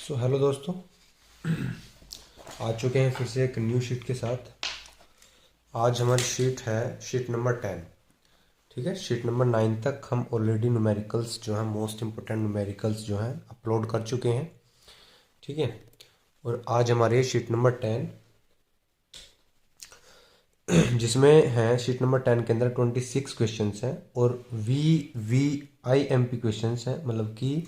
Hello दोस्तों। आ चुके हैं फिर से एक न्यू शीट के साथ। आज हमारी शीट है शीट नंबर 10। ठीक है, शीट नंबर 9 तक हम ऑलरेडी न्यूमेरिकल्स जो है मोस्ट इंपोर्टेंट न्यूमेरिकल्स जो हैं अपलोड कर चुके हैं। ठीक है, और आज हमारी शीट नंबर 10 जिसमें है शीट नंबर 10 के अंदर 26 क्वेश्चंस हैं और VVIMP क्वेश्चंस हैं, मतलब कि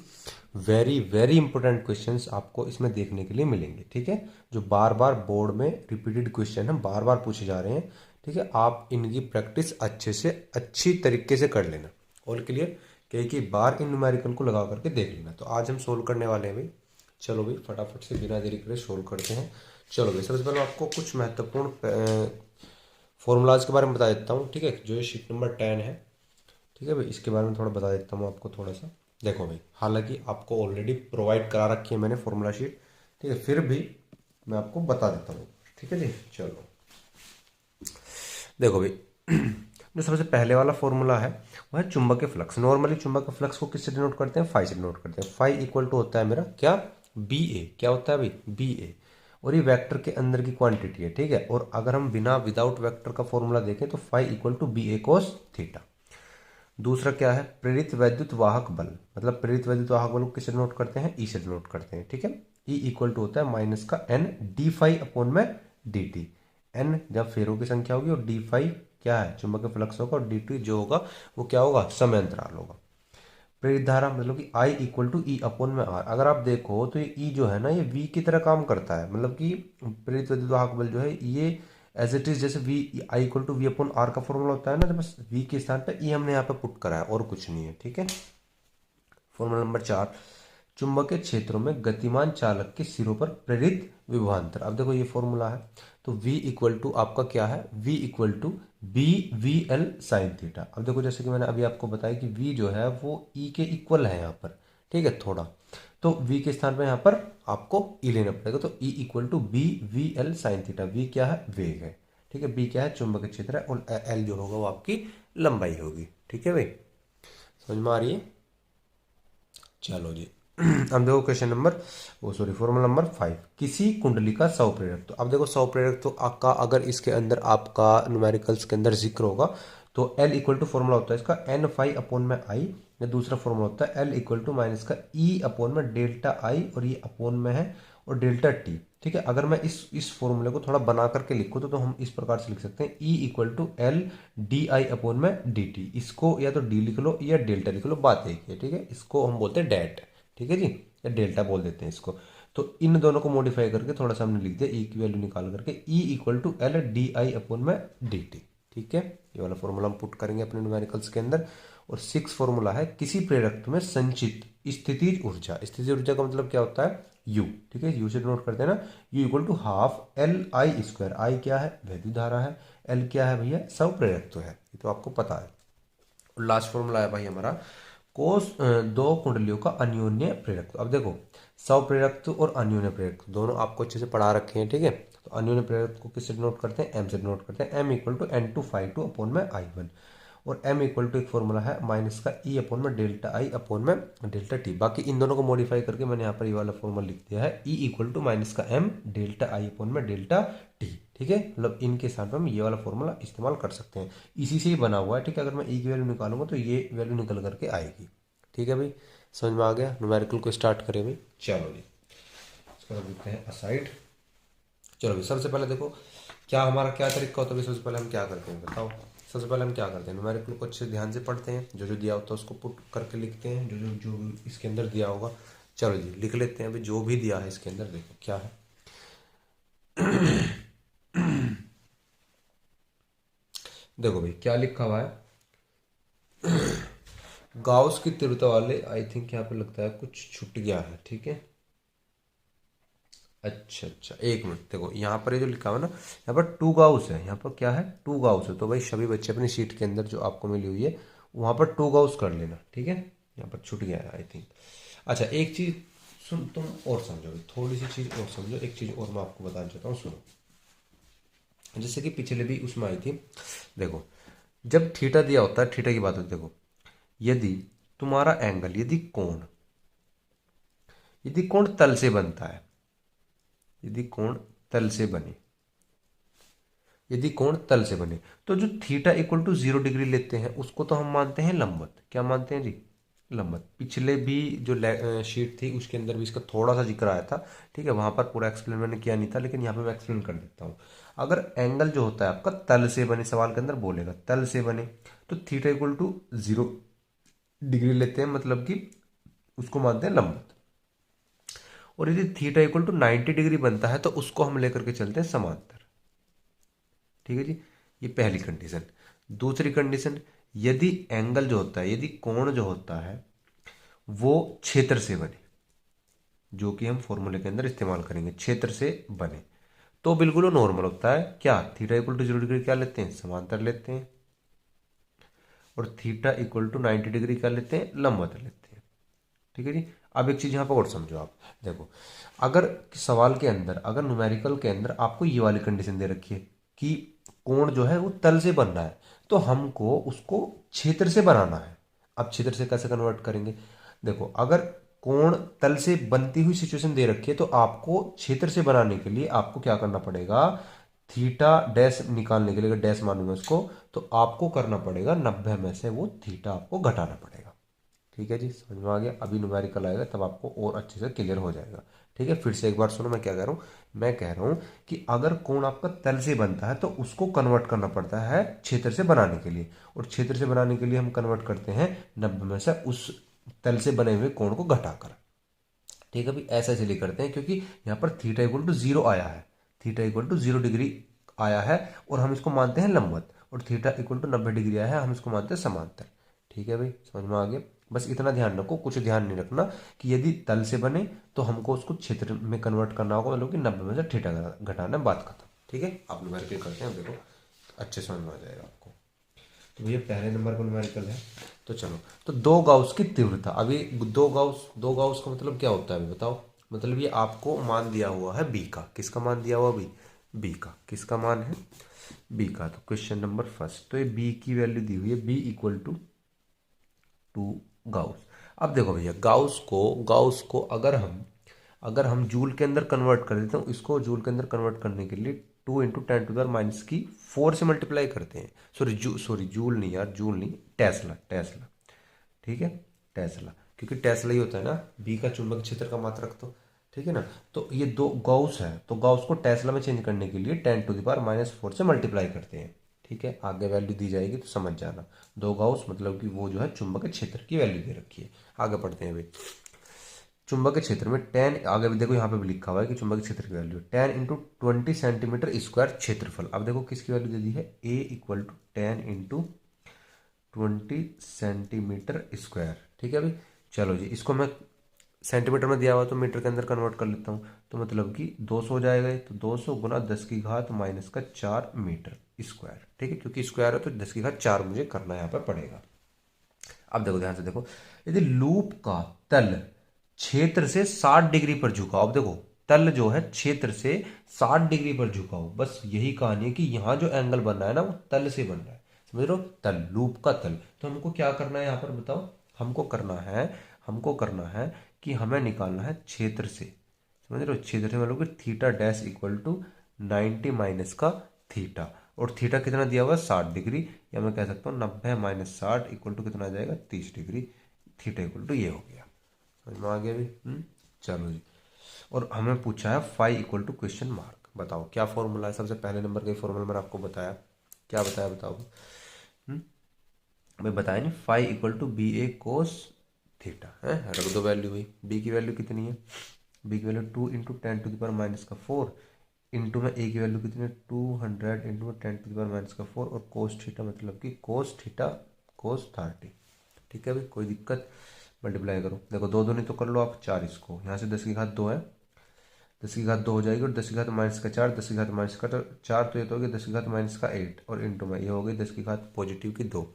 वेरी वेरी इंपॉर्टेंट क्वेश्चंस आपको इसमें देखने के लिए मिलेंगे। ठीक है, जो बार बार बोर्ड में रिपीटेड क्वेश्चन है, बार बार पूछे जा रहे हैं। ठीक है, आप इनकी प्रैक्टिस अच्छे से अच्छी तरीके से कर लेना। ऑल क्लियर, कई बार इन न्यूमेरिकल को लगा करके देख लेना। तो आज हम सोल्व करने वाले हैं भाई। चलो भाई फटाफट से बिना देरी करे सोल्व करते हैं। चलो भाई, सबसे पहले आपको कुछ महत्वपूर्ण फॉर्मूलाज के बारे में बता देता हूँ। ठीक है, जो ये शीट नंबर 10 है। ठीक है भाई, इसके बारे में थोड़ा बता देता हूँ आपको थोड़ा सा। देखो भाई, हालांकि आपको ऑलरेडी प्रोवाइड करा रखी है मैंने फॉर्मूला शीट। ठीक है, फिर भी मैं आपको बता देता हूँ। ठीक है जी, चलो देखो भाई। जो सबसे पहले वाला फॉर्मूला है वह है चुंबकीय फ्लक्स। नॉर्मली चुंबकीय फ्लक्स को किससे डिनोट करते हैं? फाई से डिनोट करते हैं। फाई इक्वल टू होता है मेरा क्या? बी ए। क्या होता है भाई? बी ए। और ये वेक्टर के अंदर की क्वांटिटी है। ठीक है, और अगर हम बिना विदाउट वेक्टर का फॉर्मूला देखें तो phi equal to B A cos theta. दूसरा क्या है? प्रेरित वैद्युत वाहक बल। मतलब प्रेरित वैद्युत वाहक बल को किससे डिनोट करते हैं? ई से डिनोट करते हैं। ठीक है, ई इक्वल टू होता है माइनस का एन डी फाई अपॉन में डी टी। एन जब फेरों की संख्या होगी और डी फाई क्या है? चुंबकीय फ्लक्स होगा, और डी टी जो होगा वो क्या होगा? समय अंतराल होगा। प्रेरित धारा मतलब कि आई इक्वल टू ई अपॉन में आर। अगर आप देखो तो ये ई जो है ना, ये वी की तरह काम करता है। मतलब कि प्रेरित वैद्युत वाहक बल जो है ये एज इट इज जैसे V I equal to V upon R का फॉर्मूला होता है ना, तो बस वी के स्थान पे ई हमने यहाँ पे पुट करा है और कुछ नहीं है। ठीक है, फॉर्मूला नंबर 4, चुंबकीय क्षेत्रों में गतिमान चालक के सिरों पर प्रेरित विभवांतर। अब देखो ये फॉर्मूला है, तो V इक्वल टू आपका क्या है? V equal to B V L sine theta. अब देखो जैसे कि मैंने अभी आपको बताया कि V जो है वो E के इक्वल है यहाँ पर। ठीक है, थोड़ा तो V के स्थान पर यहाँ पर आपको E लेना पड़ेगा। तो E equal to B V L sine theta. V क्या है? वेग है। ठीक है, B क्या है? चुंबकीय क्षेत्र है, और L जो होगा वो आपकी लंबाई होगी। ठीक है भाई, समझ में आ रही है? चलो जी। अब देखो क्वेश्चन नंबर वो सॉरी फॉर्मूला नंबर 5, किसी कुंडली का सौ प्रेरक। तो अब देखो सौ प्रेरक तो आपका अगर इसके अंदर आपका न्यूमेरिकल्स के अंदर जिक्र होगा तो एल इक्वल टू फॉर्मूला होता है इसका एन फाई अपॉन में आई, या दूसरा फॉर्मूला होता है एल इक्वल टू माइनस का ई अपॉन में डेल्टा आई, और ये अपॉन में है और डेल्टा टी। ठीक है, अगर मैं इस फॉर्मूले को थोड़ा बना करके लिखूँ तो हम इस प्रकार से लिख सकते हैं E equal to L D I upon में डी टी। इसको या तो डी लिख लो या डेल्टा लिख लो, बात एक है। ठीक है, इसको हम बोलते हैं डैट। ठीक है जी, या डेल्टा बोल देते हैं इसको। तो इन दोनों को मॉडिफाई करके थोड़ा सा हमने लिख दिया ई की वैल्यू निकाल करके E equal to L D I upon में डी टी। ठीक है, ये वाला फॉर्मूला हम पुट करेंगे अपने न्यूमेरिकल्स के अंदर। और 6 फॉर्मूला है, किसी प्रेरक में संचित स्थितिज ऊर्जा। स्थितिज ऊर्जा का मतलब क्या होता है? यू। ठीक है, यू से नोट करते हैं ना, U equal to half L I square. I क्या है? वैद्युत धारा है। एल क्या है भैया? संप्रेरकत्व है, ये तो आपको पता है। और लास्ट फॉर्मूला है भाई हमारा कोस दो कुंडलियों का अन्योन्य प्रेरकत्व। अब देखो स्वप्रेरकत्व और अन्योन्य प्रेरकत्व दोनों आपको अच्छे से पढ़ा रखे हैं। ठीक है, तो अन्योन्य प्रेरकत्व को किससे डिनोट करते हैं? एम से डिनोट करते हैं। M equal to N two phi two upon में आई वन, और m इक्वल टू एक फॉर्मूला है माइनस का ई अपॉन में डेल्टा आई अपॉन में डेल्टा टी। बाकी इन दोनों को मॉडिफाई करके मैंने यहाँ पर ये वाला फॉर्मूला लिख दिया है ई इक्वल टू माइनस का एम डेल्टा आई अपॉन में डेल्टा टी। ठीक है, मतलब इनके साथ में हम ये वाला फॉर्मूला इस्तेमाल कर सकते हैं, इसी से ही बना हुआ है। ठीक है, अगर मैं ई की वैल्यू निकालूंगा तो ये वैल्यू निकल करके आएगी। ठीक है भाई, समझ में आ गया? न्यूमेरिकल को स्टार्ट करें भाई। चलो जी, इसको लिखते हैं असाइड। चलो भाई, सबसे पहले देखो क्या हमारा क्या तरीका होता है। सबसे पहले हम क्या करते हैं बताओ? सबसे पहले हम क्या करते हैं, न्यूमेरिकल को अच्छे ध्यान से पढ़ते हैं, जो जो दिया होता है उसको पुट करके लिखते हैं, जो जो जो इसके अंदर दिया होगा। चलो जी लिख लेते हैं अभी जो भी दिया है इसके अंदर। देखो क्या है। देखो भाई क्या लिखा हुआ है, गाउस की तीव्रता वाले, आई थिंक यहाँ पे लगता है कुछ छूट गया है। ठीक है, अच्छा अच्छा एक मिनट, देखो यहाँ पर ये जो लिखा हुआ है ना, यहाँ पर टू गाउस है। यहाँ पर क्या है? टू गाउस है। तो भाई सभी बच्चे अपनी सीट के अंदर जो आपको मिली हुई है वहाँ पर टू गाउस कर लेना। ठीक है, यहाँ पर छूट गया है आई थिंक। अच्छा एक चीज सुन, तुम और समझो, थोड़ी सी चीज और समझो। एक चीज और मैं आपको बताना चाहता हूँ, सुनो। जैसे कि पिछले भी उसमें आई थी, देखो जब थीटा दिया होता है, थीटा की बात होती है। देखो यदि तुम्हारा एंगल, यदि कोण यदि कोण तल से बनता है, यदि कोण तल से बने, यदि कोण तल से बने, तो जो थीटा इक्वल टू 0 डिग्री लेते हैं उसको तो हम मानते हैं लंबवत। क्या मानते हैं जी? लंबवत। पिछले भी जो शीट थी उसके अंदर भी इसका थोड़ा सा जिक्र आया था, ठीक है, वहां पर पूरा एक्सप्लेन मैंने किया नहीं था, लेकिन यहाँ पे मैं एक्सप्लेन कर देता हूँ। अगर एंगल जो होता है आपका तल से बने, सवाल के अंदर बोलेगा तल से बने, तो थीटा इक्वल टू 0 डिग्री लेते हैं, मतलब कि उसको मानते हैं लंबवत। और यदि थीटा इक्वल टू 90 डिग्री बनता है तो उसको हम लेकर के चलते हैं समांतर। ठीक है जी, ये पहली कंडीशन। दूसरी कंडीशन, यदि एंगल जो होता है, यदि कोण जो होता है वो क्षेत्र से बने, जो कि हम फॉर्मूले के अंदर इस्तेमाल करेंगे, क्षेत्र से बने, तो बिल्कुल वो नॉर्मल होता है। क्या? थीटा इक्वल टू 0 डिग्री क्या लेते हैं? समांतर लेते हैं। और थीटा इक्वल टू 90 डिग्री क्या लेते हैं? लंबवत लेते हैं। ठीक है जी। अब एक चीज यहां पर और समझो आप, देखो, अगर सवाल के अंदर, अगर न्यूमेरिकल के अंदर आपको ये वाली कंडीशन दे रखी है कि कोण जो है वो तल से बन रहा है, तो हमको उसको क्षेत्र से बनाना है। अब क्षेत्र से कैसे कन्वर्ट करेंगे? देखो, अगर कोण तल से बनती हुई सिचुएशन दे रखी है तो आपको क्षेत्र से बनाने के लिए आपको क्या करना पड़ेगा? थीटा डैश निकालने के लिए, अगर डैश मानूंगा इसको, तो आपको करना पड़ेगा 90 में से वो थीटा आपको घटाना पड़ेगा। ठीक है जी, समझ में आ गया? अभी न्यूमेरिकल आएगा तब आपको और अच्छे से क्लियर हो जाएगा। ठीक है, फिर से एक बार सुनो मैं क्या कह रहा हूँ। मैं कह रहा हूँ कि अगर कोण आपका तल से बनता है तो उसको कन्वर्ट करना पड़ता है क्षेत्र से बनाने के लिए, और क्षेत्र से बनाने के लिए हम कन्वर्ट करते हैं 90 में से उस तल से बने हुए कोण को घटाकर। ठीक है, अभी ऐसा इसलिए करते हैं क्योंकि यहाँ पर थीटा इक्वल टू 0 आया है, थीटा इक्वल टू 0 डिग्री आया है, और हम इसको मानते हैं लंबवत, और थीटा इक्वल टू 90 डिग्री आया है, हम इसको मानते हैं समांतर। ठीक है भाई, समझ में आ गया? बस इतना ध्यान रखो, कुछ ध्यान नहीं रखना कि यदि तल से बने तो हमको उसको क्षेत्र में कन्वर्ट करना होगा, मतलब कि 90 में से थीटा घटाना, बात खत्म। ठीक है, आप न्यूमेरिकल करते हैं, देखो अच्छे समझ में आ जाएगा आपको। तो भैया पहले नंबर पर न्यूमेरिकल है, तो चलो, तो दो गाउस की तीव्रता। अभी दो गाउस का मतलब क्या होता है अभी बताओ? मतलब ये आपको मान दिया हुआ है बी का। किसका मान दिया हुआ? बी। बी का किसका मान है? बी का। तो क्वेश्चन नंबर फर्स्ट, तो ये बी की वैल्यू दी हुई है, बी इक्वल टू 2 गाउस। अब देखो भैया, गाउस को अगर हम जूल के अंदर कन्वर्ट कर देते हैं, इसको जूल के अंदर कन्वर्ट करने के लिए 2 × 10⁻⁻⁴ से मल्टीप्लाई करते हैं। सॉरी जूल नहीं यार, जूल नहीं, टेस्ला, टेस्ला। ठीक है, टेस्ला, क्योंकि टेस्ला ही होता है ना बी का चुंबक क्षेत्र का मात्रक। तो ठीक है ना, तो ये दो गाउस है, तो गाउस को टेस्ला में चेंज करने के लिए 10⁻⁻⁴ से मल्टीप्लाई करते हैं। ठीक है, आगे वैल्यू दी जाएगी तो समझ जाना। दो गाउस मतलब कि वो जो है चुंबक क्षेत्र की वैल्यू दे रखी है। आगे पढ़ते हैं भाई। चुंबक क्षेत्र में टेन, आगे भी देखो यहाँ पे भी लिखा हुआ है कि चुंबक क्षेत्र की वैल्यू 10 × 20 सेंटीमीटर स्क्वायर क्षेत्रफल। अब देखो किसकी वैल्यू दे दी है? ए इक्वल टू 10 × 20 सेंटीमीटर स्क्वायर। ठीक है भाई, चलो जी, इसको मैं सेंटीमीटर में दिया हुआ तो मीटर के अंदर कन्वर्ट कर लेता हूँ, तो मतलब कि 200 हो जाएगा। तो 200 गुना 10⁻⁻⁴ मीटर स्क्वायर। ठीक है, क्योंकि स्क्वायर है तो 10⁻⁴ मुझे करना यहाँ पर पड़ेगा। अब देखो ध्यान से देखो, यदि लूप का तल क्षेत्र से 60 डिग्री पर झुका हो, अब देखो तल जो है क्षेत्र से 60 डिग्री पर झुका हो, बस यही कहानी है कि यहां जो एंगल बन रहा है ना वो तल से बन रहा है। समझ रहे हो? तल, लूप का तल। तो हमको क्या करना है यहाँ पर बताओ? हमको करना है कि हमें निकालना है क्षेत्र से। समझ रहे हो? क्षेत्र से मतलब कि theta dash equal to 90 minus का थीटा, और थीटा कितना दिया हुआ है? 60 डिग्री, या मैं कह सकता हूँ 90 - 60 इक्वल टू कितना आ जाएगा? 30 डिग्री। थीटा इक्वल टू ये हो गया। समझ में आ गया भी? चलो जी। और हमें पूछा है phi equal to question mark. बताओ क्या फॉर्मूला है? सबसे पहले नंबर का फॉर्मूला मैंने आपको बताया, क्या बताया बताओ? हम्म भाई बताया नहीं, phi equal to B A cos theta है। रख दो वैल्यू भाई। बी की वैल्यू कितनी है? बी की वैल्यू 2 × 10⁻⁴ इंटू में ए की वैल्यू कितनी है? 200 इंटू में 10⁻⁴, और कोस थीटा मतलब कि कोस थीटा कोस 30। ठीक है भाई, कोई दिक्कत? मल्टीप्लाई करो, देखो दो दो नहीं तो कर लो आप 4, इसको यहाँ से 10⁻2 है, 10⁻2 हो जाएगी, और 10⁻⁻⁴, 10⁻⁻⁴ तो ये तो हो गया 10⁻⁻8, और इंटू में ये हो गई 10⁻पॉजिटिव की 2।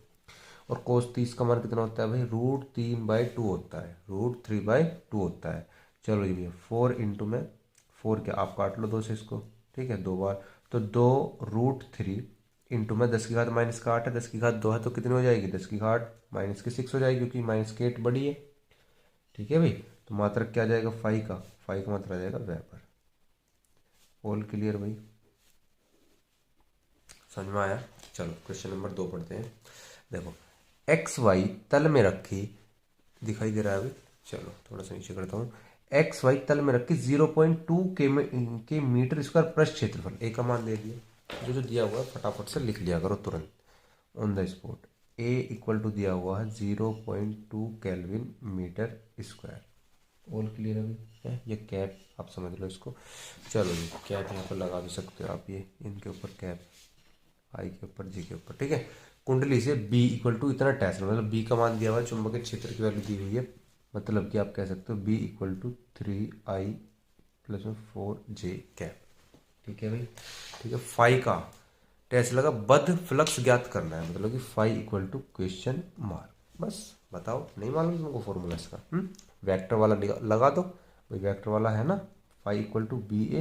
और कोस 30 का मान कितना होता है भाई? √3/2 होता है, √3/2 होता है। चलो जी भैया, 4 इंटू में 4, क्या आप काट लो 2 से इसको, ठीक है, 2 बार, तो 2√3 इंटू में 10⁻⁻8 है, 10⁻2 है, तो कितनी हो जाएगी? 10⁻⁻6 हो जाएगी, क्योंकि -8 बड़ी है। ठीक है भाई, तो मात्रक क्या आ जाएगा फाई का मात्रा आ जाएगा वेबर। ऑल क्लियर भाई, समझ में आया। चलो क्वेश्चन नंबर 2 पढ़ते हैं। देखो एक्स वाई तल में रखी, दिखाई दे रहा है अभी, चलो थोड़ा सा नीचे करता हूँ। एक्स वाई तल में रखी 0.2 के मीटर स्क्वायर प्रस्थ क्षेत्रफल, ए का मान दे दिया। जो जो दिया हुआ है फटाफट से लिख लिया करो तुरंत on the spot. A equal to दिया हुआ है 0.2 kelvin metre square. All clear है ये कैप आप समझ लो इसको। चलो जी कैप यहाँ पर लगा भी सकते हो आप, ये इनके ऊपर कैप, आई के ऊपर जी के ऊपर, ठीक है। कुंडली से बी इक्वल टू इतना टेस्ट, मतलब बी का मान दिया हुआ है, चुंबकीय क्षेत्र की वैल्यू दी हुई है, मतलब कि आप कह सकते हो B equal to 3I plus में 4J कैप, ठीक है भाई। ठीक है, फाई का टेस्ट लगा, बद्ध फ्लक्स ज्ञात करना है, मतलब कि phi equal to question mark. बस बताओ, नहीं मालूम तुमको फॉर्मूला इसका? वेक्टर वाला लगा दो भाई, वेक्टर वाला है ना, फाई इक्वल टू बी ए,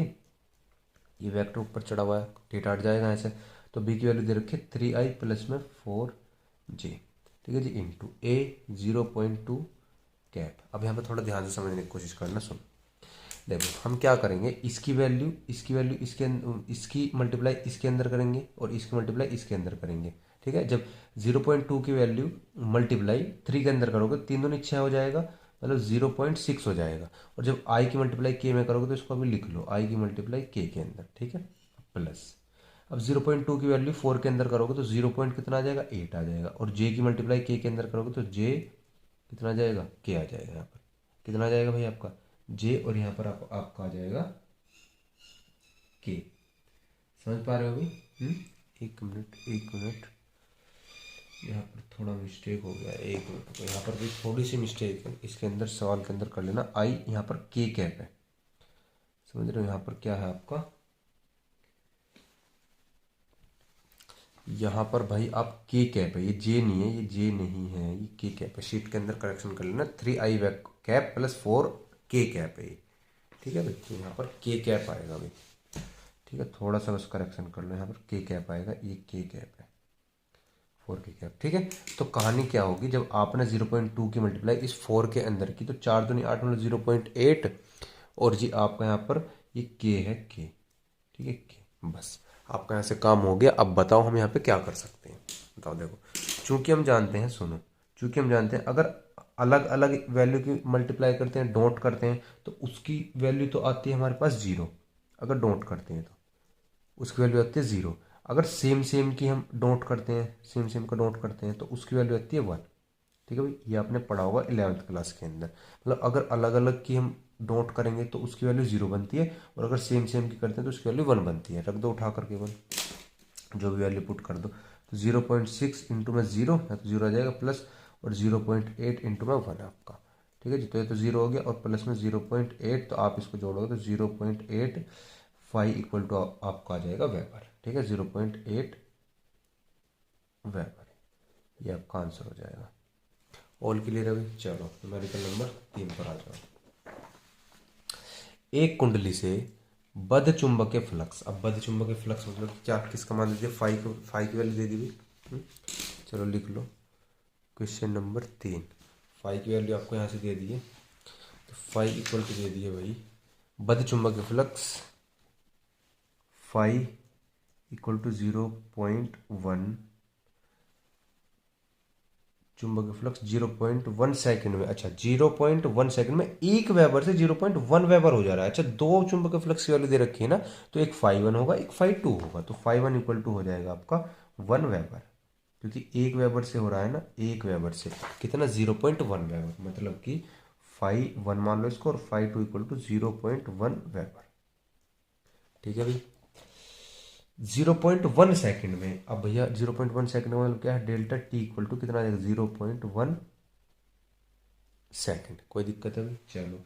ये वेक्टर ऊपर चढ़ा हुआ है, थीटा हट जाएगा ऐसे, तो बी की वैल्यू दे रखी है 3I प्लस में 4J, ठीक है जी, इंटू ए 0.2 कैप। अब यहाँ पे थोड़ा ध्यान से समझने की कोशिश करना, सुन। देखो हम क्या करेंगे, इसकी वैल्यू इसकी मल्टीप्लाई इसके अंदर करेंगे और इसकी मल्टीप्लाई इसके अंदर करेंगे, ठीक है। जब 0.2 की वैल्यू मल्टीप्लाई 3 के अंदर करोगे, 3 दूनी 6 हो जाएगा, मतलब 0.6 हो जाएगा। और जब आई की मल्टीप्लाई के में करोगे तो इसको अभी लिख लो, आई की मल्टीप्लाई के अंदर, ठीक है, प्लस। अब 0.2 की वैल्यू 4 के अंदर करोगे तो 0 पॉइंट कितना आ जाएगा 8 आ जाएगा, और जे की मल्टीप्लाई के अंदर करोगे तो जे कितना आ जाएगा के आ जाएगा, यहाँ पर कितना आ जाएगा भाई आपका जे, और यहाँ पर आपका आ जाएगा के। समझ पा रहे हो अभी? एक मिनट यहाँ पर थोड़ा मिस्टेक हो गया, एक मिनट, यहाँ पर भी थोड़ी सी मिस्टेक है, इसके अंदर सवाल के अंदर कर लेना। आई यहाँ पर के कैप है, समझ रहे हो, यहाँ पर क्या है आपका, यहाँ पर भाई आप के कैप है, ये जे नहीं है, ये जे नहीं है, ये के कैप है। शीट के अंदर करेक्शन कर लेना, 3I कैप प्लस 4 के कैप है ये, ठीक है भाई। तो यहाँ पर के कैप आएगा भाई, ठीक है, थोड़ा सा बस करेक्शन कर लो, यहाँ पर के कैप आएगा, ये के कैप है, 4 के कैप, ठीक है। तो कहानी क्या होगी, जब आपने 0.2 की मल्टीप्लाई इस 4 के अंदर की, तो 4 दूनी 8 मतलब 0.8, और जी आपका यहाँ पर ये के है, के, ठीक है, के। बस आपका यहाँ से काम हो गया। अब बताओ हम यहाँ पे क्या कर सकते हैं, बताओ। देखो चूंकि हम जानते हैं, सुनो, चूंकि हम जानते हैं अगर अलग अलग वैल्यू की मल्टीप्लाई करते हैं, डोंट करते हैं, तो उसकी वैल्यू तो आती है हमारे पास 0, अगर डोंट करते हैं तो उसकी वैल्यू आती है 0। अगर सेम सेम की हम डोंट करते हैं, सेम सेम का डोंट करते हैं, तो उसकी वैल्यू आती है 1, ठीक है भाई। ये आपने पढ़ा होगा 11th क्लास के अंदर, मतलब अगर अलग अलग की हम डोंट करेंगे तो उसकी वैल्यू 0 बनती है, और अगर सेम सेम की करते हैं तो उसकी वैल्यू 1 बनती है। रख दो उठा करके 1, जो भी वैल्यू पुट कर दो, तो 0.6 इंटू में 0 है तो 0 आ जाएगा, प्लस और 0.8 इंटू में 1 आपका, ठीक है जी। तो ये तो 0 हो गया, और प्लस में 0.8, तो आप इसको जोड़ोगे तो 0.8 फाइव इक्वल टू आपका आ जाएगा वेबर, ठीक है, 0.8 वेबर, ये आपका आंसर हो जाएगा। ऑल क्लियर है भाई। चलो न्यूमेरिकल नंबर 3 पर आ जाओ। एक कुंडली से बद्ध चुंबकीय फ्लक्स, अब बद्ध चुंबकीय फ्लक्स मतलब क्या, किसका मान दीजिए, फाई की वैल्यू दे दी भाई। चलो लिख लो क्वेश्चन नंबर 3, फाई की वैल्यू आपको यहाँ से दे दी है, तो फाई इक्वल टू दे दिए भाई, बद्ध चुंबकीय फ्लक्स फाई इक्वल टू 0.1, चुंबकीय फ्लक्स 0.1 सेकंड में, अच्छा 0.1 सेकंड में 1 वेबर से 0.1 वेबर हो जा रहा है। अच्छा दो चुंबकीय फ्लक्स की वैल्यू दे रखी है ना, तो एक फाई 1 होगा, एक फाई 2 होगा, तो फाई 1 इक्वल टू हो जाएगा आपका 1 वेबर, क्योंकि 1 वेबर से हो रहा है ना, 1 वेबर से कितना 0.1 वेबर, मतलब कि फाई 1 मान लो इसको, और फाई 2 इक्वल टू 0.1 वेबर, ठीक है भाई। 0.1 सेकंड में, अब भैया 0.1 सेकंड में मतलब क्या है, डेल्टा टी इक्वल टू कितना आ जाएगा 0.1 सेकंड। कोई दिक्कत है भाई? चलो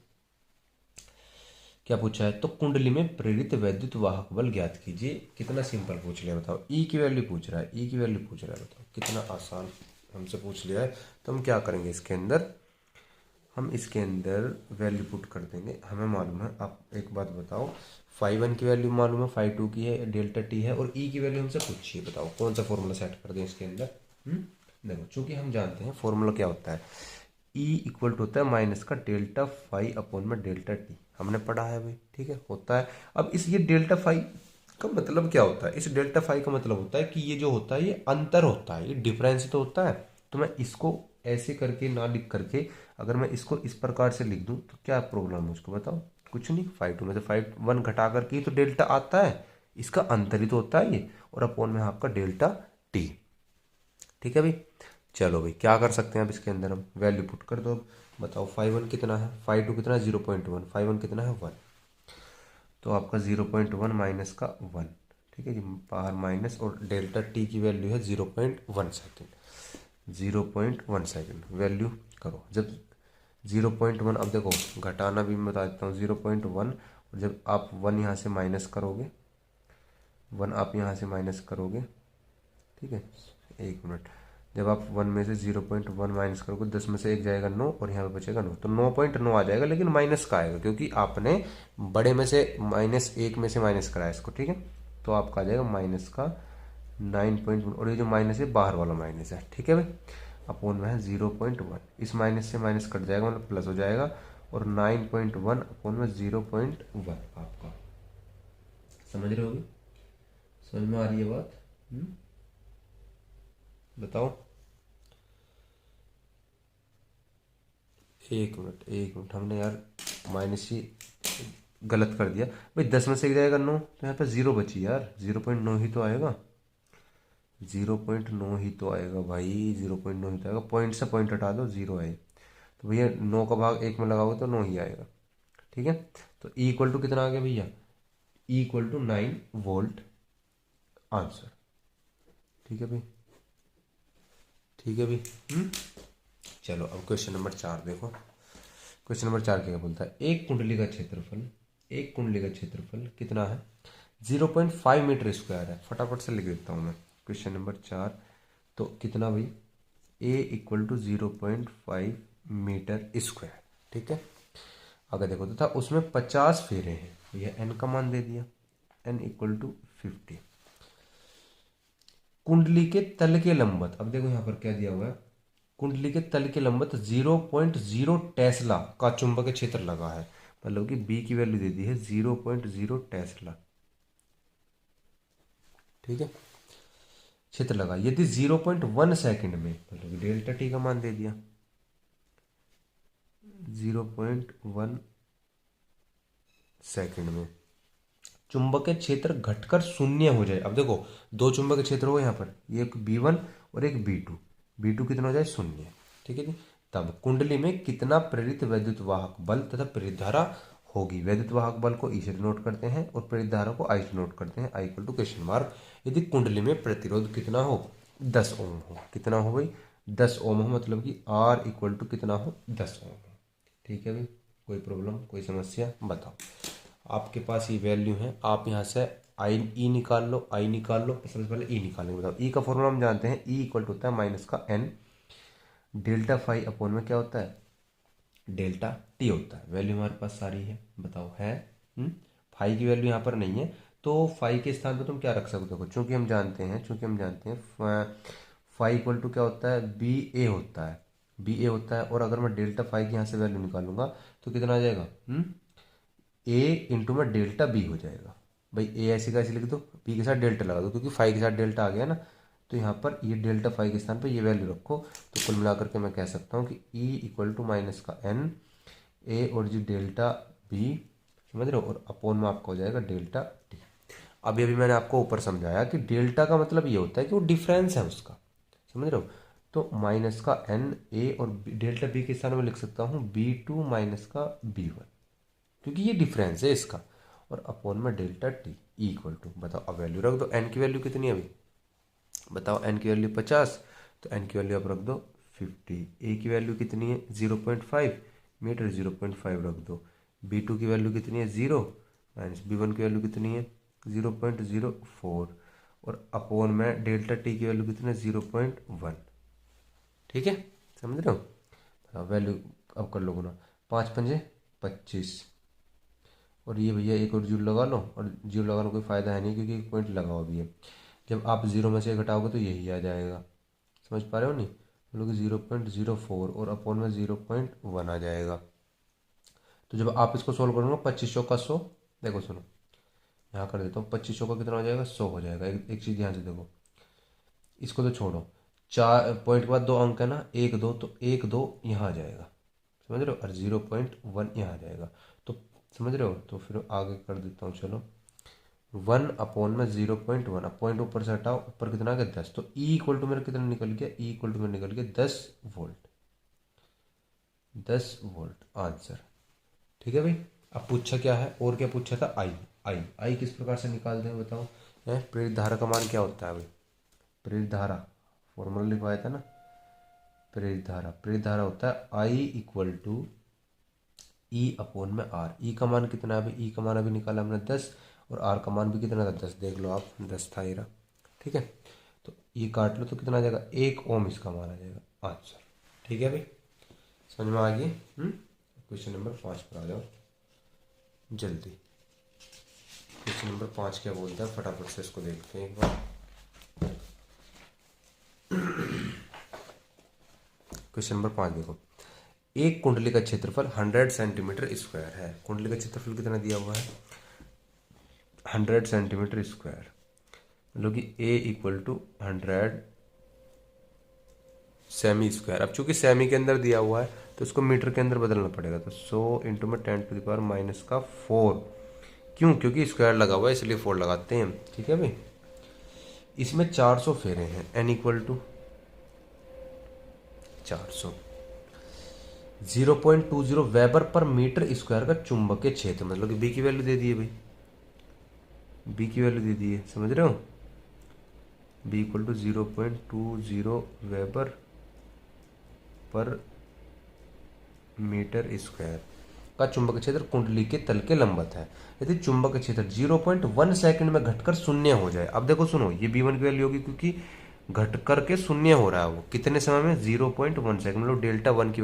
क्या पूछा है, तो कुंडली में प्रेरित वैद्युत वाहक बल ज्ञात कीजिए। कितना सिंपल पूछ लिया बताओ, ई की वैल्यू पूछ रहा है, ई की वैल्यू पूछ रहा है, बताओ कितना आसान हमसे पूछ लिया है। तो हम क्या करेंगे इसके अंदर, हम इसके अंदर वैल्यू पुट कर देंगे। हमें मालूम है, आप एक बात बताओ, फाई 1 की वैल्यू मालूम है, फाई 2 की है, डेल्टा टी है, और ई की वैल्यू हमसे पूछिए, बताओ कौन सा फॉर्मूला सेट कर दें इसके अंदर। देखो चूंकि हम जानते हैं फॉर्मूला क्या होता है, ई इक्वल टू होता है माइनस का डेल्टा फाई अपॉन में डेल्टा टी, हमने पढ़ा है भाई, ठीक है, होता है। अब इस ये डेल्टा फाई का मतलब क्या होता है? इस डेल्टा फाई का मतलब होता है कि ये जो होता है ये अंतर होता है, ये डिफरेंस तो होता है। तो मैं इसको ऐसे करके ना लिख करके अगर मैं इसको इस प्रकार से लिख दूं तो क्या प्रॉब्लम है मुझको बताओ? कुछ नहीं, 5 2 में से 5 1 घटा करके ही तो डेल्टा आता है, इसका अंतर ही तो होता है ये, और अपॉन में आपका डेल्टा टी। ठीक है भाई, चलो भाई क्या कर सकते हैं अब इसके अंदर हम वैल्यू पुट कर दो। अब बताओ 5 1 कितना है, 5 2 कितना है 0.1, 5 1 कितना है 1, तो आपका 0.1 माइनस का 1, ठीक है जी, बाहर माइनस, और डेल्टा टी की वैल्यू है 0.1 सेकेंड, 0.1 सेकेंड वैल्यू करो। जब 0.1, अब देखो घटाना भी मैं बता देता हूँ, 0.1, और जब आप 1 यहाँ से माइनस करोगे, 1 आप यहाँ से माइनस करोगे, ठीक है, 1 मिनट, जब आप 1 में से 0.1 माइनस करोगे, 10 में से 1 जाएगा 9, और यहाँ पे बचेगा 9, तो 9.9 आ जाएगा, लेकिन माइनस का आएगा क्योंकि आपने बड़े में से -1 में से माइनस कराया इसको, ठीक है, तो आपका आ जाएगा माइनस का 9.1, और ये जो माइनस है बाहर वाला माइनस है, ठीक है भाई, अपॉन में है 0.1, इस माइनस से माइनस कट जाएगा मतलब प्लस हो जाएगा, और 9.1 अपॉन में 0.1 आपका, समझ रहे होगे? समझ में आ रही है बात? बताओ। 1 मिनट हमने यार माइनस ही गलत कर दिया भाई, 10 में से एक जाएगा 9, तो यहाँ पे 0 बची यार, 0.9 ही तो आएगा, 0.9 ही तो आएगा भाई, 0.9 ही तो आएगा, पॉइंट से पॉइंट हटा दो 0 आए, तो भैया 9 का भाग 1 में लगाओगे तो 9 ही आएगा, ठीक है। तो ई इक्वल टू कितना आ गया भैया? E equal to 9 volt answer, ठीक है भाई, ठीक है भाई। चलो अब क्वेश्चन नंबर 4 देखो। क्वेश्चन नंबर 4 क्या बोलता है? एक कुंडली का क्षेत्रफल कितना है? 0.5 मीटर स्क्वायर है। फटाफट से लिख देता हूँ मैं क्वेश्चन नंबर 4। तो कितना भाई? ए इक्वल टू 0.5 मीटर स्क्वायर, ठीक है। अगर देखो तो था उसमें 50 फेरे हैं, तो यह एन का मान दे दिया, एन इक्वल टू 50। कुंडली के तल के लंबवत, अब देखो यहाँ पर क्या दिया हुआ है, कुंडली के तल के लंबवत 0.0 टेस्ला का चुंबकीय क्षेत्र लगा है, मतलब कि बी की वैल्यू दे दी है 0.0 टेस्ला, ठीक है, क्षेत्र लगा। यदि 0.1 सेकंड में, मतलब कि डेल्टा टी का मान दे दिया 0.1 सेकंड में चुंबकीय क्षेत्र घटकर शून्य हो जाए। अब देखो दो चुंबकीय क्षेत्र हो यहाँ पर, एक B1 और एक B2, B2 कितना हो जाए? शून्य, ठीक है जी। तब कुंडली में कितना प्रेरित वैद्युत वाहक बल तथा प्रेरित धारा होगी? वैद्युत वाहक बल को ई से डिनोट करते हैं और प्रेरित धारा को आई से डिनोट करते हैं, आई इक्वल टू क्वेश्चन मार्क। यदि कुंडली में प्रतिरोध कितना हो? 10 ओम हो। कितना हो भाई? 10 ओम हो, मतलब कि R इक्वल टू कितना हो? 10 ओम हो, ठीक है भाई। कोई प्रॉब्लम, कोई समस्या बताओ। आपके पास ये वैल्यू है, आप यहाँ से आई ई निकाल लो, आई निकाल लो, सबसे पहले ई निकालेंगे। बताओ ई का फॉर्मूला हम जानते हैं, ई इक्वल टू होता है माइनस का एन डेल्टा फाई अपॉन में क्या होता है? डेल्टा टी होता है। वैल्यू हमारे पास सारी है, बताओ है। फाई की वैल्यू यहाँ पर नहीं है, तो फाई के स्थान पर तुम क्या रख सकते हो? चूंकि हम जानते हैं फाई इक्वल टू क्या होता है? बी ए होता है, बी ए होता है। और अगर मैं डेल्टा फाई की यहाँ से वैल्यू निकालूंगा तो कितना आ जाएगा? ए इंटू में डेल्टा बी हो जाएगा। भाई ए ऐसे का ऐसे लिख दो, बी के साथ डेल्टा लगा दो, क्योंकि फाइव के साथ डेल्टा आ गया ना, तो यहाँ पर ये डेल्टा फाइव के स्थान पर ये वैल्यू रखो। तो कुल मिलाकर के मैं कह सकता हूँ कि ई इक्वल टू माइनस का एन ए और जी डेल्टा बी, समझ रहे हो, और अपोन में आपका हो जाएगा डेल्टा टी। अभी अभी मैंने आपको ऊपर समझाया कि डेल्टा का मतलब ये होता है कि वो डिफरेंस है उसका, समझ रहे हो। तो माइनस का एन ए और डेल्टा बी के स्थान में लिख सकता हूँ B2 माइनस का B1, क्योंकि ये डिफरेंस है इसका, और अपॉन में डेल्टा टी इक्वल टू, बताओ अब वैल्यू रख दो। एन की वैल्यू कितनी है अभी? बताओ एन की वैल्यू 50, तो एन की वैल्यू आप रख दो 50। ए की वैल्यू कितनी है? 0.5 मीटर, 0.5 रख दो। B2 की वैल्यू कितनी है? 0, माइनस B1 की वैल्यू कितनी है? 0.04, और अपोन में डेल्टा टी की वैल्यू कितनी है? 0.1, ठीक है, समझ रहे हो। वैल्यू अब कर लो गुना, 5 पंजे 25, और ये भैया एक और जीरो लगा लो, और जीरो लगाने कोई फ़ायदा है नहीं क्योंकि एक पॉइंट लगा हुआ भी है। जब आप जीरो में से घटाओगे तो यही आ जाएगा, समझ पा रहे हो नहीं? मतलब कि 0.04 और अपॉन में 0.1 आ जाएगा। तो जब आप इसको सोल्व करोगे 2500 का 100, देखो सुनो यहाँ कर देता हूँ, 2500 का कितना हो जाएगा, 100 हो जाएगा। एक चीज़ ध्यान से देखो, इसको तो छोड़ो, 4 पॉइंट के बाद 2 अंक है ना, 1 2, तो 1 2 यहाँ आ जाएगा, समझ रहे हो, और 0.1 यहाँ आ जाएगा। तो समझ रहे हो, तो फिर आगे कर देता हूँ, चलो 1 अपॉन में 0.1, अब पॉइंट ऊपर से हटाओ, ऊपर कितना आ गया 10, तो ई इक्वल टू मेरा कितना निकल गया, ई इक्वल टू मेरा निकल गया 10 वोल्ट, 10 वोल्ट आंसर। ठीक है भाई। अब पूछा क्या है, और क्या पूछा था, आई। आई किस प्रकार से निकालते हैं बताओ, है प्रेरित धारा का मान क्या होता है भाई, प्रेरित धारा फॉर्मूला लिखवाया था ना, प्रेरित धारा होता है आई इक्वल टू ई अपॉन में आर। ई का मान कितना है भाई, ई का मान अभी निकाला हमने 10, और आर का मान भी कितना था 10, देख लो आप 10 था ये रहा। ठीक है, तो ये काट लो तो कितना आ जाएगा, 1 ओम इसका मान आ जाएगा आंसर। ठीक है भाई, समझ में आ गई। क्वेश्चन नंबर 5 पर आ जाओ जल्दी। क्वेश्चन नंबर 5 क्या बोलता है, फटाफट से इसको देखते हैं एक बार। क्वेश्चन नंबर 5 देखो, एक कुंडली का क्षेत्रफल 100 सेंटीमीटर स्क्वायर है। कुंडली का क्षेत्रफल कितना दिया हुआ है, 100 सेंटीमीटर स्क्वायर, मतलब कि ए इक्वल टू 100 सेमी स्क्वायर। अब चूंकि सेमी के अंदर दिया हुआ है तो इसको मीटर के अंदर बदलना पड़ेगा, तो 100 इंटू में 10⁻⁻⁴। क्यों, क्योंकि स्क्वायर लगा हुआ है इसलिए 4 लगाते हैं। ठीक है भाई, इसमें 400 फेरे हैं, एन इक्वल टू 400, 0.20 वेबर पर मीटर स्क्वायर का चुंबकीय क्षेत्र, मतलब कि बी की वैल्यू दे दी है भाई, बी की वैल्यू दे दी है, समझ रहे हो, बी इक्वल टू 0.20 वेबर पर मीटर स्क्वायर का चुंबक क्षेत्र कुंडली के तल के लंबवत है। यदि चुंबक क्षेत्र 0.1 सेकंड में घटकर शून्य हो जाए, अब देखो सुनो, ये B1 की वैल्यू होगी क्योंकि घट करके शून्य हो रहा है वो, कितने समय में, 0.1 सेकंड, मतलब डेल्टा टी की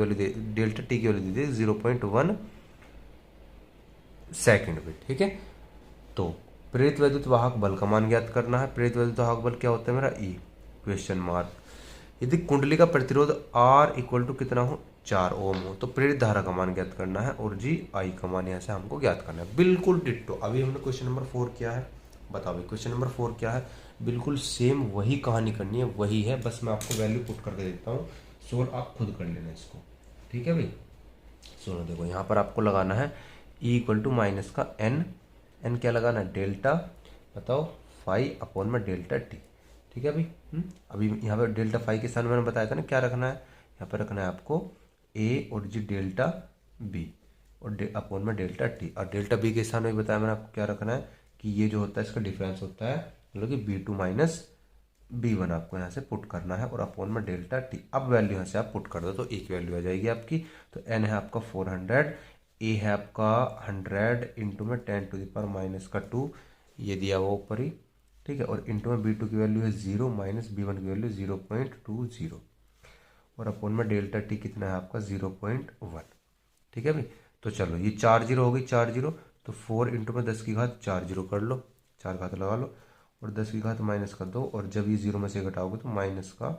वैल्यू दे दी 0.1 सेकंड में। ठीक है, तो प्रेरित वैद्युत वाहक बल का मान ज्ञात करना है। प्रेरित वैद्युत वाहक बल क्या होता है मेरा, ई क्वेश्चन मार्क। यदि कुंडली का प्रतिरोध R इक्वल टू कितना हो, 4 ओम हो, तो प्रेरित धारा का मान ज्ञात करना है, और जी आई का मान यहाँ से हमको ज्ञात करना है। बिल्कुल डिट्टो अभी हमने क्वेश्चन नंबर 4 किया है, बताओ भाई क्वेश्चन नंबर 4 क्या है, बिल्कुल सेम वही कहानी करनी है, वही है, बस मैं आपको वैल्यू पुट करके देता हूँ, सोल्व आप खुद कर लेना इसको। ठीक है भाई, सुनो देखो यहाँ पर आपको लगाना है ई इक्वल टू माइनस का एन, एन क्या लगाना है, डेल्टा, बताओ फाई अपॉन में डेल्टा टी। ठीक है भाई, अभी यहाँ पर डेल्टा फाई के स्थान में मैंने बताया था ना क्या रखना है, यहाँ पर रखना है आपको ए और जी डेल्टा बी और अपॉन में डेल्टा टी, और डेल्टा बी के स्थान में बताया मैंने आपको क्या रखना है कि ये जो होता है इसका डिफरेंस होता है, मतलब कि B2 माइनस B1 आपको यहाँ से पुट करना है, और अपॉन में डेल्टा टी। अब वैल्यू यहाँ से आप पुट कर दो तो एक वैल्यू आ जाएगी आपकी, तो एन है आपका 400, ए है आपका 100 इंटू में 10⁻⁻², ये दिया हुआ ऊपर ही। ठीक है, और इंटू में B2 की वैल्यू है 0 माइनस B1 की वैल्यू 0.20, और अपॉन में डेल्टा टी कितना है आपका 0.1। ठीक है भाई, तो चलो ये 4 जीरो हो गई, 4 जीरो, तो 4 इंटू में 10 की घात 4 जीरो कर लो, 4 घात लगा लो, और 10 की घात माइनस का 2, और जब ये जीरो में से घटाओगे तो माइनस का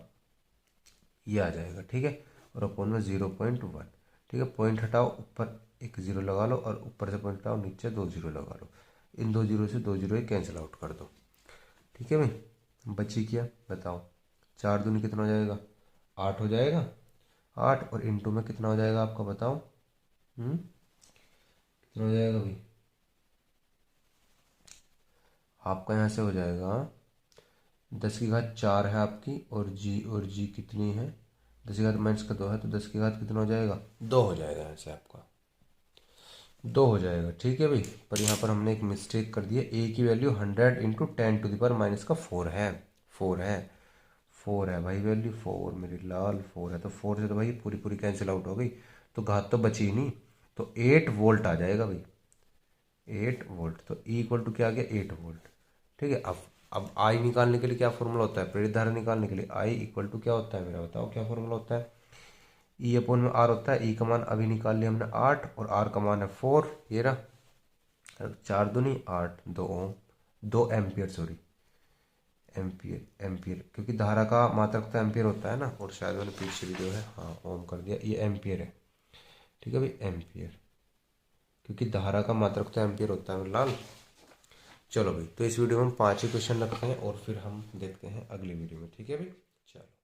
ये आ जाएगा। ठीक है, और अपॉन में 0.1। ठीक है, पॉइंट हटाओ, ऊपर एक जीरो लगा लो, और ऊपर से पॉइंट हटाओ, नीचे 2 जीरो लगा लो, इन 2 जीरो से 2 जीरो कैंसिल आउट कर दो। ठीक है भाई, बची क्या बताओ, 4 दूनी कितना हो जाएगा, 8 हो जाएगा, 8, और इंटू में कितना हो जाएगा आपका बताओ, कितना हो जाएगा भाई, आपका यहाँ से हो जाएगा 10 की घात 4 है आपकी, और जी कितनी है, 10 की घात माइनस का 2 है, तो 10 की घात कितना हो जाएगा, 2 हो जाएगा यहाँ से आपका, 2 हो जाएगा। ठीक है भाई, पर यहाँ पर हमने एक मिस्टेक कर दी है, ए की वैल्यू 100 इंटू 10⁻⁻⁴ है, 4 है, 4 है भाई वैल्यू, 4 मेरी लाल 4 है, तो 4 से तो भाई पूरी पूरी कैंसिल आउट हो गई, तो घात तो बची ही नहीं, तो 8 वोल्ट आ जाएगा भाई, 8 वोल्ट, तो ई इक्वल टू क्या आ गया, 8 वोल्ट। ठीक है, अब आई निकालने के लिए क्या फॉर्मूला होता है, प्रेरित धारा निकालने के लिए आई इक्वल टू क्या होता है मेरा, बताओ क्या फॉर्मूला होता है, ई अपॉन में आर होता है, ई का मान अभी निकाल लिया हमने 8, और आर का मान है 4, ये रहा, 4 दूनी 8, 2 ओम, 2 एम्पियर, सॉरी एम्पियर एम्पियर, क्योंकि धारा का मात्रक तो एम्पियर होता है ना, और शायद मैंने पीछे भी जो है हाँ ओम कर दिया, ये एम्पियर है। ठीक है भाई, एम्पियर, क्योंकि धारा का मात्रक तो एम्पियर होता है लाल। चलो भाई, तो इस वीडियो में हम 5 ही क्वेश्चन रखते हैं और फिर हम देखते हैं अगली वीडियो में। ठीक है भाई, चलो।